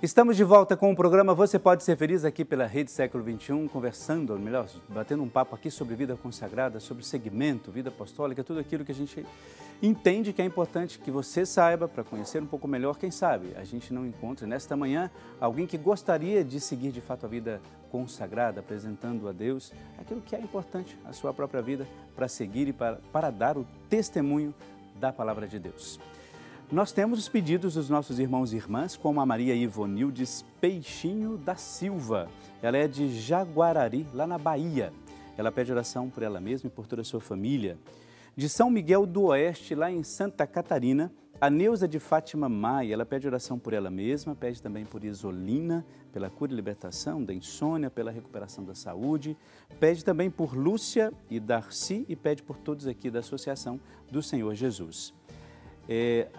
Estamos de volta com o programa Você Pode Ser Feliz aqui pela Rede Século XXI, conversando, ou melhor, batendo um papo aqui sobre vida consagrada, sobre segmento, vida apostólica, tudo aquilo que a gente entende que é importante que você saiba para conhecer um pouco melhor. Quem sabe a gente não encontra nesta manhã alguém que gostaria de seguir de fato a vida consagrada, apresentando a Deus aquilo que é importante, a sua própria vida, para seguir e para dar o testemunho da Palavra de Deus. Nós temos os pedidos dos nossos irmãos e irmãs, como a Maria Ivonildes Peixinho da Silva. Ela é de Jaguarari, lá na Bahia. Ela pede oração por ela mesma e por toda a sua família. De São Miguel do Oeste, lá em Santa Catarina, a Neuza de Fátima Maia, ela pede oração por ela mesma, pede também por Isolina, pela cura e libertação da insônia, pela recuperação da saúde, pede também por Lúcia e Darcy e pede por todos aqui da Associação do Senhor Jesus.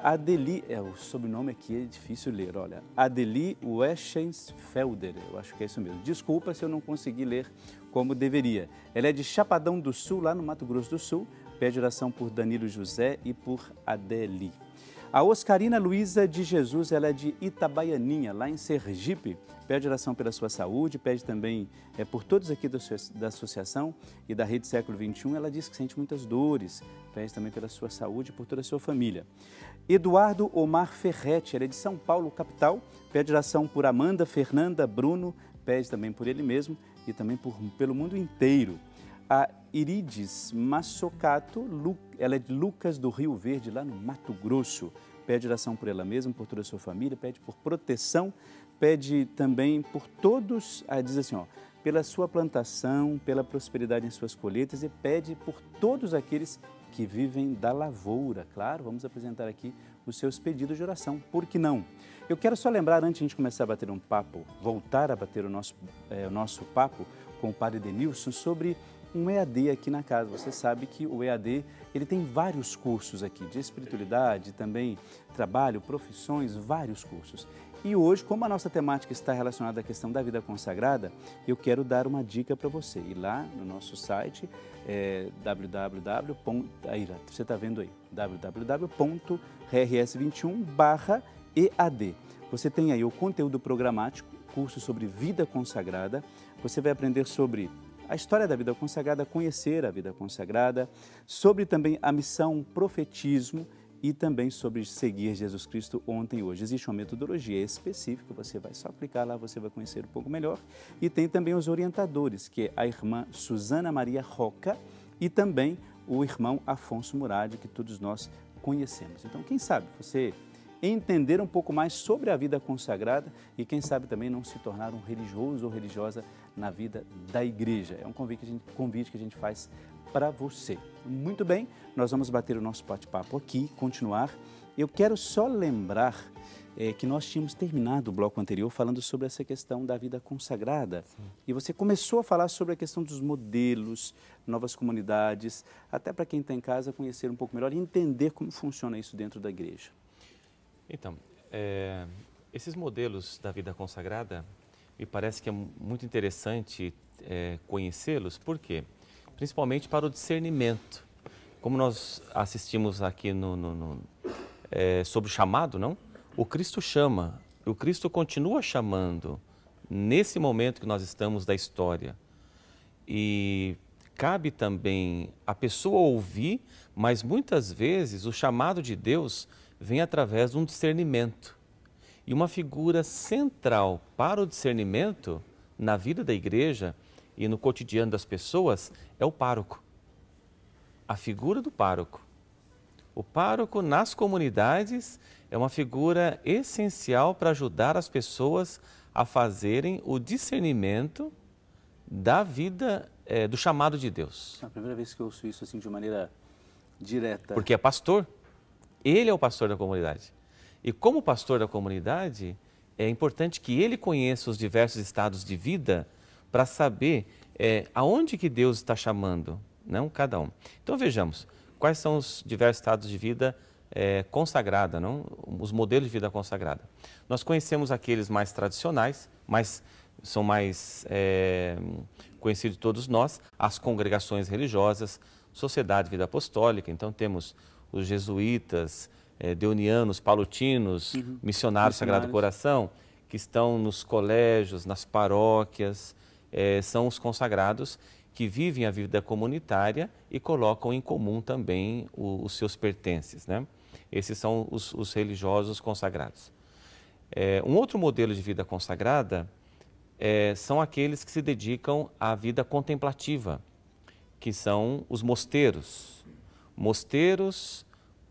Adeli, o sobrenome aqui é difícil ler, olha, Adeli Weschensfelder, eu acho que é isso mesmo. Desculpa se eu não consegui ler como deveria. Ela é de Chapadão do Sul, lá no Mato Grosso do Sul, pede oração por Danilo José e por Adeli. A Oscarina Luiza de Jesus, ela é de Itabaianinha, lá em Sergipe, pede oração pela sua saúde, pede também por todos aqui da associação e da Rede Século XXI. Ela diz que sente muitas dores, pede também pela sua saúde e por toda a sua família. Eduardo Omar Ferretti, ele é de São Paulo, capital, pede oração por Amanda, Fernanda, Bruno, pede também por ele mesmo e também pelo mundo inteiro. A Irides Massocato, ela é de Lucas do Rio Verde, lá no Mato Grosso. Pede oração por ela mesma, por toda a sua família, pede por proteção, pede também por todos, diz assim, pela sua plantação, pela prosperidade em suas colheitas e pede por todos aqueles que vivem da lavoura. Claro, vamos apresentar aqui os seus pedidos de oração, por que não? Eu quero só lembrar, antes de a gente começar a bater um papo, voltar a bater o nosso papo com o Padre Denilson sobre um EAD aqui na casa. Você sabe que o EAD, ele tem vários cursos aqui, de espiritualidade, também trabalho, profissões, vários cursos. E hoje, como a nossa temática está relacionada à questão da vida consagrada, eu quero dar uma dica para você. Ir lá no nosso site, você está vendo aí, www.rs21.EAD. Você tem aí o conteúdo programático, curso sobre vida consagrada. Você vai aprender sobre a história da vida consagrada, conhecer a vida consagrada, sobre também a missão, profetismo e também sobre seguir Jesus Cristo ontem e hoje. Existe uma metodologia específica, você vai só clicar lá, você vai conhecer um pouco melhor. E tem também os orientadores, que é a irmã Suzana Maria Roca e também o irmão Afonso Murad, que todos nós conhecemos. Então, quem sabe você entender um pouco mais sobre a vida consagrada e quem sabe também não se tornar um religioso ou religiosa na vida da igreja. É um convite que a gente faz para você. Muito bem, nós vamos bater o nosso bate-papo aqui, continuar. Eu quero só lembrar que nós tínhamos terminado o bloco anterior falando sobre essa questão da vida consagrada. Sim. E você começou a falar sobre a questão dos modelos, novas comunidades, até para quem está em casa conhecer um pouco melhor e entender como funciona isso dentro da igreja. Então, esses modelos da vida consagrada, me parece que é muito interessante conhecê-los, por quê? Principalmente para o discernimento. Como nós assistimos aqui sobre o chamado, não? O Cristo chama, o Cristo continua chamando nesse momento que nós estamos da história. E cabe também a pessoa ouvir, mas muitas vezes o chamado de Deus vem através de um discernimento. E uma figura central para o discernimento na vida da igreja e no cotidiano das pessoas é o pároco. A figura do pároco. O pároco nas comunidades é uma figura essencial para ajudar as pessoas a fazerem o discernimento da vida, do chamado de Deus. É a primeira vez que eu ouço isso assim de maneira direta. Porque é pastor. Ele é o pastor da comunidade. E como pastor da comunidade, é importante que ele conheça os diversos estados de vida para saber aonde que Deus está chamando, não cada um. Então vejamos, quais são os diversos estados de vida consagrada, não? Os modelos de vida consagrada. Nós conhecemos aqueles mais tradicionais, são mais conhecidos de todos nós, as congregações religiosas, Sociedade de Vida Apostólica, então temos os jesuítas, deonianos, palutinos, missionários Sagrado Coração, que estão nos colégios, nas paróquias, são os consagrados que vivem a vida comunitária e colocam em comum também os seus pertences, né? Esses são os religiosos consagrados. Um outro modelo de vida consagrada são aqueles que se dedicam à vida contemplativa, que são os mosteiros. Mosteiros,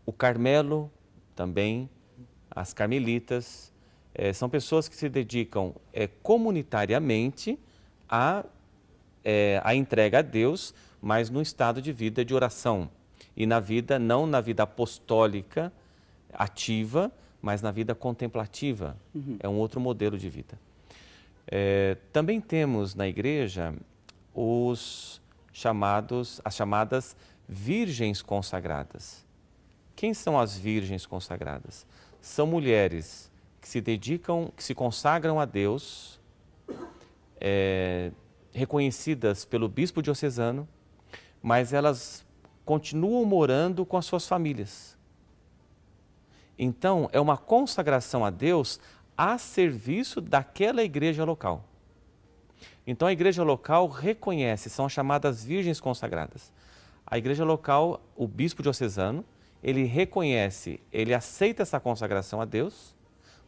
o Carmelo também, as carmelitas, são pessoas que se dedicam comunitariamente à entrega a Deus, mas no estado de vida de oração. E na vida, não na vida apostólica, ativa, mas na vida contemplativa. É um outro modelo de vida. Também temos na igreja as chamadas virgens consagradas. Quem são as virgens consagradas? São mulheres que se dedicam, que se consagram a Deus, reconhecidas pelo bispo diocesano, mas elas continuam morando com as suas famílias. Então, é uma consagração a Deus a serviço daquela igreja local. Então, a igreja local reconhece, são as chamadas virgens consagradas. A igreja local, o bispo diocesano, ele reconhece, ele aceita essa consagração a Deus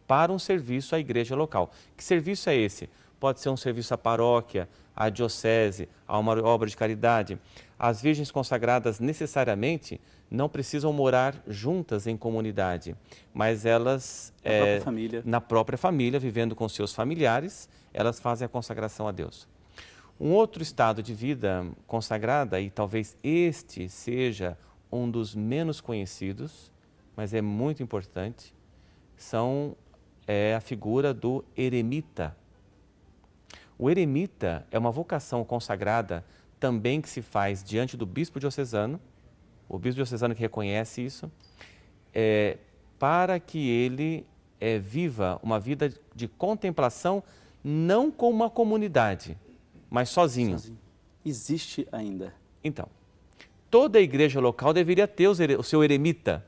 para um serviço à igreja local. Que serviço é esse? Pode ser um serviço à paróquia, à diocese, a uma obra de caridade. As virgens consagradas necessariamente não precisam morar juntas em comunidade, mas elas, na própria família, vivendo com seus familiares, elas fazem a consagração a Deus. Um outro estado de vida consagrada, e talvez este seja um dos menos conhecidos, mas é muito importante, é a figura do eremita. O eremita é uma vocação consagrada também que se faz diante do bispo diocesano, o bispo diocesano que reconhece isso, para que ele viva uma vida de contemplação não com uma comunidade, mas sozinho. Existe ainda? Então, toda a igreja local deveria ter o seu eremita.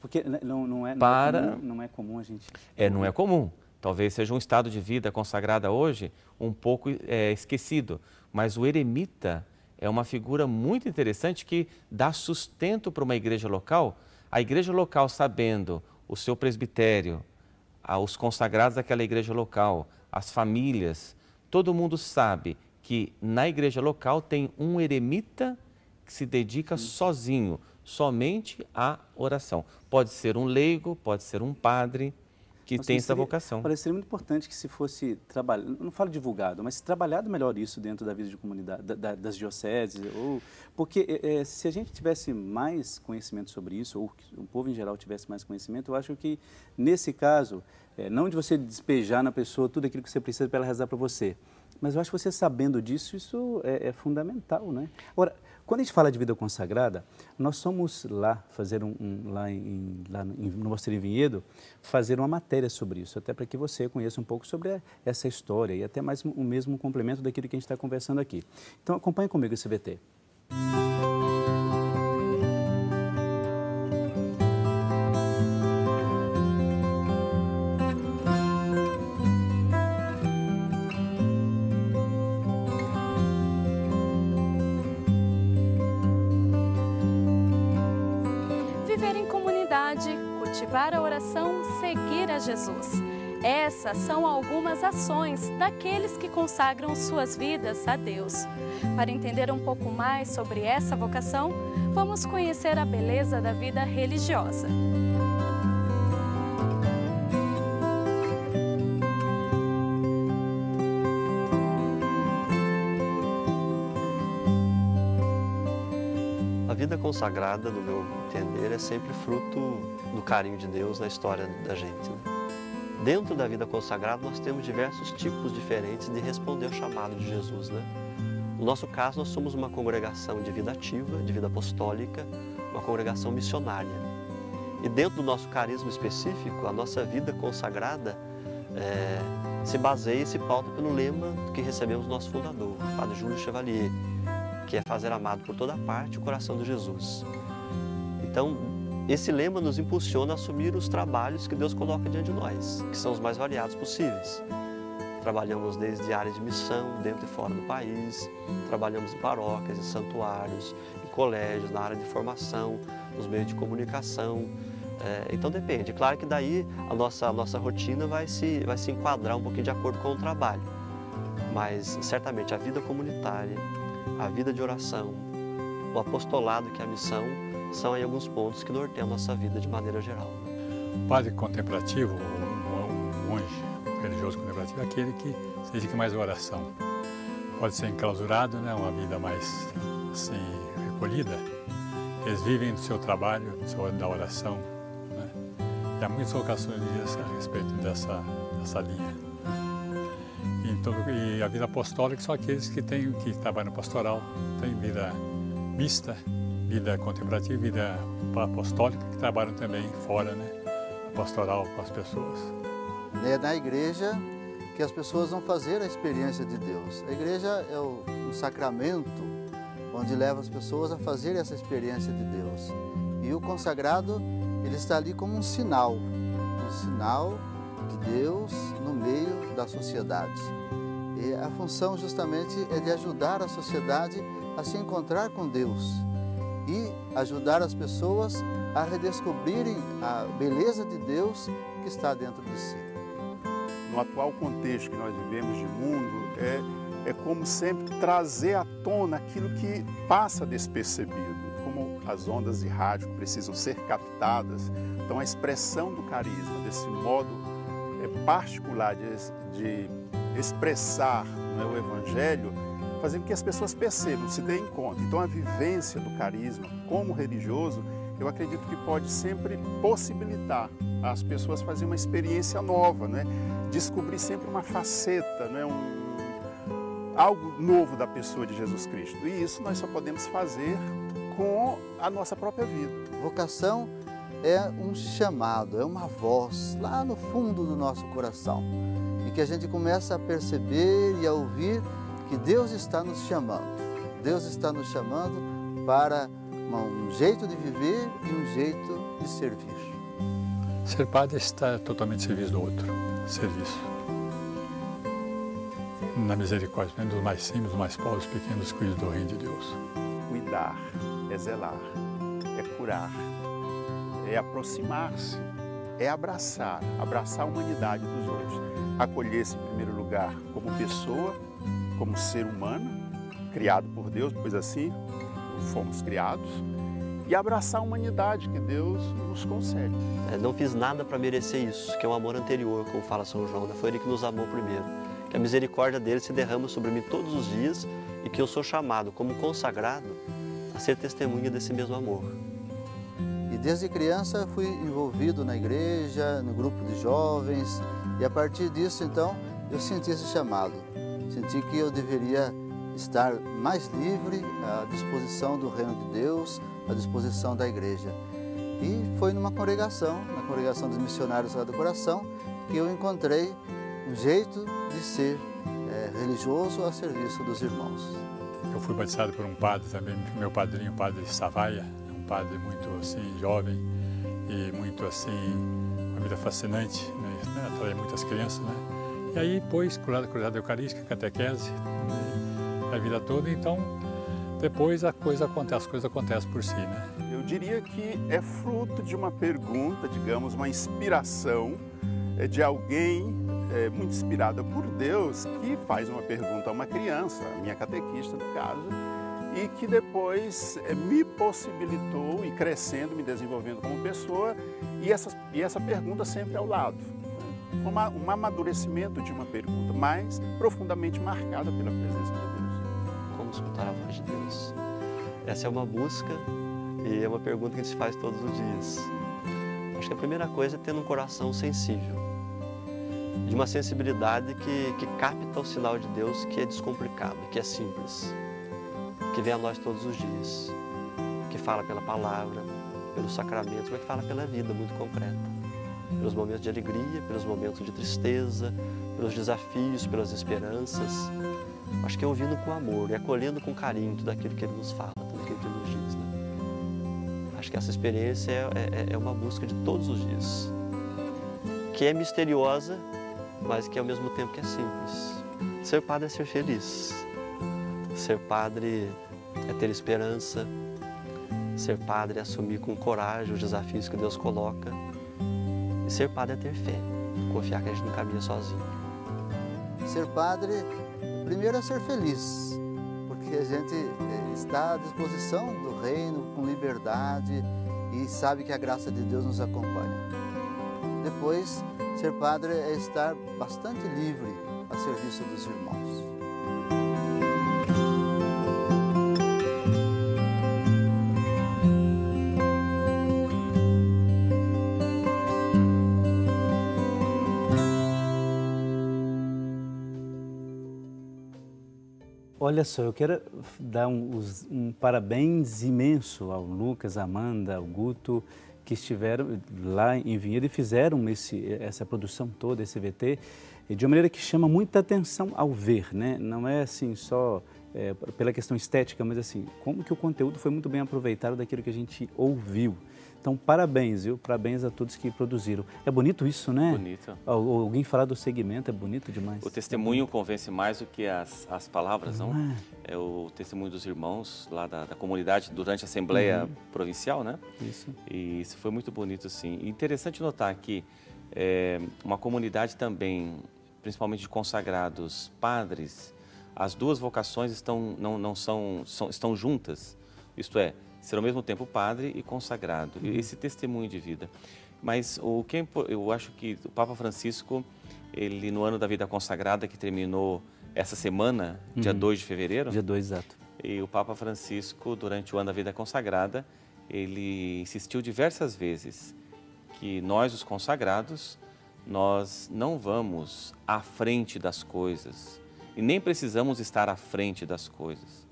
Porque não é comum a gente... não é comum. Talvez seja um estado de vida consagrada hoje um pouco esquecido. Mas o eremita é uma figura muito interessante que dá sustento para uma igreja local. A igreja local, sabendo o seu presbitério, os consagrados daquela igreja local, as famílias, todo mundo sabe que na igreja local tem um eremita que se dedica sozinho, somente à oração. Pode ser um leigo, pode ser um padre que tem essa vocação. Pareceria muito importante que se fosse trabalhado, não falo divulgado, mas se trabalhado melhor isso dentro da vida de comunidade, das dioceses, porque se a gente tivesse mais conhecimento sobre isso, ou que o povo em geral tivesse mais conhecimento, eu acho que nesse caso, não de você despejar na pessoa tudo aquilo que você precisa para ela rezar para você, mas eu acho que você sabendo disso, isso é fundamental, né? Agora, quando a gente fala de vida consagrada, nós somos lá fazer no Mosteiro Vinhedo, fazer uma matéria sobre isso, até para que você conheça um pouco sobre essa história e até mais o mesmo complemento daquilo que a gente está conversando aqui. Então acompanhe comigo esse VT. Cultivar a oração, seguir a Jesus. Essas são algumas ações daqueles que consagram suas vidas a Deus. Para entender um pouco mais sobre essa vocação, vamos conhecer a beleza da vida religiosa. A vida consagrada, no meu entender, é sempre fruto do carinho de Deus na história da gente, né? Dentro da vida consagrada, nós temos diversos tipos diferentes de responder ao chamado de Jesus, né? No nosso caso, nós somos uma congregação de vida ativa, de vida apostólica, uma congregação missionária. E dentro do nosso carisma específico, a nossa vida consagrada se baseia e se pauta pelo lema que recebemos do nosso fundador, o Padre Júlio Chevalier, que é fazer amado por toda parte o coração de Jesus. Então, esse lema nos impulsiona a assumir os trabalhos que Deus coloca diante de nós, que são os mais variados possíveis. Trabalhamos desde áreas de missão, dentro e fora do país, trabalhamos em paróquias, em santuários, em colégios, na área de formação, nos meios de comunicação. Então depende. Claro que daí a nossa rotina vai se enquadrar um pouquinho de acordo com o trabalho. Mas certamente a vida comunitária, a vida de oração, o apostolado que é a missão, são aí alguns pontos que norteiam a nossa vida de maneira geral. O padre contemplativo, um monge religioso contemplativo, é aquele que se dedica mais à oração. Pode ser enclausurado, né, uma vida mais assim, recolhida. Eles vivem do seu trabalho, da oração. Né? E há muitas vocações a respeito dessa linha. E a vida apostólica são aqueles que trabalham pastoral, têm vida mista, vida contemplativa, vida apostólica, que trabalham também fora, né? Pastoral com as pessoas. É na igreja que as pessoas vão fazer a experiência de Deus. A igreja é um sacramento onde leva as pessoas a fazer essa experiência de Deus. E o consagrado, ele está ali como um sinal de Deus no meio da sociedade. E a função justamente é de ajudar a sociedade a se encontrar com Deus e ajudar as pessoas a redescobrirem a beleza de Deus que está dentro de si. No atual contexto que nós vivemos de mundo, é como sempre trazer à tona aquilo que passa despercebido, como as ondas de rádio precisam ser captadas. Então a expressão do carisma, desse modo particular de expressar, né, o Evangelho, fazendo que as pessoas percebam, se deem conta. Então a vivência do carisma como religioso, eu acredito que pode sempre possibilitar as pessoas fazerem uma experiência nova, né? Descobrir sempre uma faceta, né? Algo novo da pessoa de Jesus Cristo. E isso nós só podemos fazer com a nossa própria vida. Vocação é um chamado, é uma voz lá no fundo do nosso coração, em que a gente começa a perceber e a ouvir que Deus está nos chamando. Deus está nos chamando para um jeito de viver e um jeito de servir. Ser padre está totalmente a serviço do outro, serviço. Na misericórdia, dos mais simples, dos mais pobres, pequenos, cuidos do reino de Deus. Cuidar, é zelar, é curar, é aproximar-se, é abraçar a humanidade dos outros. Acolher-se em primeiro lugar como pessoa, como ser humano, criado por Deus, pois assim fomos criados, e abraçar a humanidade que Deus nos concede. Não fiz nada para merecer isso, que é um amor anterior, como fala São João, né? Foi Ele que nos amou primeiro. Que a misericórdia dele se derrama sobre mim todos os dias e que eu sou chamado, como consagrado, a ser testemunha desse mesmo amor. E desde criança fui envolvido na igreja, no grupo de jovens, e a partir disso, então, eu senti esse chamado. Senti que eu deveria estar mais livre à disposição do reino de Deus, à disposição da igreja. E foi numa congregação, na congregação dos missionários lá do coração, que eu encontrei um jeito de ser religioso a serviço dos irmãos. Eu fui batizado por um padre também, meu padrinho, o padre Savaia, um padre muito assim jovem e muito assim, uma vida fascinante, né? Atrai muitas crianças, né? E aí, depois, cruzada eucarística, catequese, a vida toda, então, depois as coisas acontecem por si, né? Eu diria que é fruto de uma pergunta, digamos, uma inspiração de alguém muito inspirada por Deus, que faz uma pergunta a uma criança, a minha catequista no caso, e que depois me possibilitou ir crescendo, me desenvolvendo como pessoa, e essa pergunta sempre ao lado. Um amadurecimento de uma pergunta, mas profundamente marcada pela presença de Deus. Como escutar a voz de Deus? Essa é uma busca e é uma pergunta que a gente faz todos os dias. Acho que a primeira coisa é ter um coração sensível, de uma sensibilidade que capta o sinal de Deus, que é descomplicado, que é simples, que vem a nós todos os dias, que fala pela palavra, pelos sacramentos, mas que fala pela vida muito concreta. Pelos momentos de alegria, pelos momentos de tristeza, pelos desafios, pelas esperanças. Acho que é ouvindo com amor e acolhendo com carinho tudo aquilo que Ele nos fala, tudo aquilo que Ele nos diz, né? Acho que essa experiência é uma busca de todos os dias, que é misteriosa, mas que ao mesmo tempo que é simples. Ser padre é ser feliz. Ser padre é ter esperança. Ser padre é assumir com coragem os desafios que Deus coloca. E ser padre é ter fé, confiar que a gente não caminha sozinho. Ser padre, primeiro é ser feliz, porque a gente está à disposição do reino, com liberdade, e sabe que a graça de Deus nos acompanha. Depois, ser padre é estar bastante livre a serviço dos irmãos. Olha só, eu quero dar um parabéns imenso ao Lucas, à Amanda, ao Guto, que estiveram lá em Vinhedo e fizeram essa produção toda, esse VT, de uma maneira que chama muita atenção ao ver, né? Não é assim só pela questão estética, mas assim, como que o conteúdo foi muito bem aproveitado daquilo que a gente ouviu. Então, parabéns, viu? Parabéns a todos que produziram. É bonito isso, né? Bonito. Alguém falar do segmento é bonito demais. O testemunho convence mais do que as palavras, não? É o testemunho dos irmãos lá da comunidade durante a Assembleia Provincial, né? Isso. E isso foi muito bonito, sim. E interessante notar que uma comunidade também, principalmente de consagrados padres, as duas vocações estão juntas, isto é, ser ao mesmo tempo padre e consagrado, esse testemunho de vida. Mas eu acho que o Papa Francisco, ele no ano da vida consagrada, que terminou essa semana, dia 2 de fevereiro. Dia 2, exato. E o Papa Francisco, durante o ano da vida consagrada, ele insistiu diversas vezes que nós, os consagrados, nós não vamos à frente das coisas e nem precisamos estar à frente das coisas.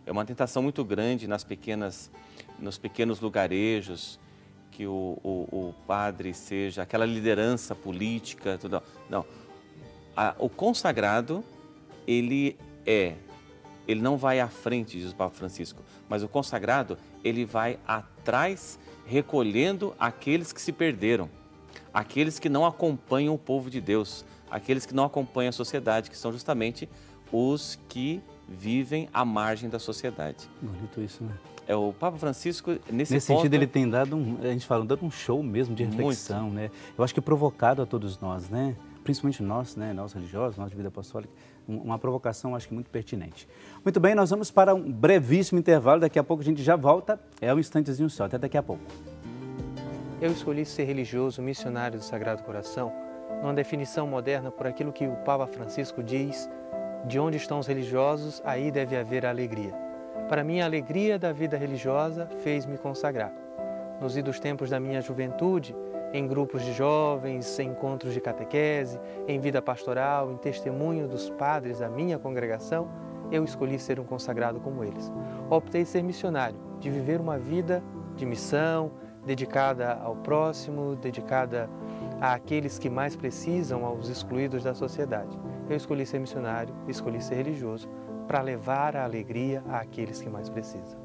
É uma tentação muito grande nos pequenos lugarejos, que o padre seja aquela liderança política, tudo. Não. O consagrado, ele não vai à frente, diz o Papa Francisco, mas o consagrado, ele vai atrás, recolhendo aqueles que se perderam, aqueles que não acompanham o povo de Deus, aqueles que não acompanham a sociedade, que são justamente os que vivem à margem da sociedade. Bonito isso, né? O Papa Francisco, nesse ponto, sentido, ele tem dado dando um show mesmo de reflexão, muito, né? Eu acho que provocado a todos nós, né? Principalmente nós, né? Nós religiosos, nós de vida apostólica, uma provocação, acho que muito pertinente. Muito bem, nós vamos para um brevíssimo intervalo, daqui a pouco a gente já volta, um instantezinho só, até daqui a pouco. Eu escolhi ser religioso missionário do Sagrado Coração, numa definição moderna por aquilo que o Papa Francisco diz: de onde estão os religiosos, aí deve haver alegria. Para mim, a alegria da vida religiosa fez-me consagrar. Nos idos tempos da minha juventude, em grupos de jovens, em encontros de catequese, em vida pastoral, em testemunho dos padres da minha congregação, eu escolhi ser um consagrado como eles. Optei ser missionário, de viver uma vida de missão, dedicada ao próximo, dedicada àqueles que mais precisam, aos excluídos da sociedade. Eu escolhi ser missionário, escolhi ser religioso, para levar a alegria àqueles que mais precisam.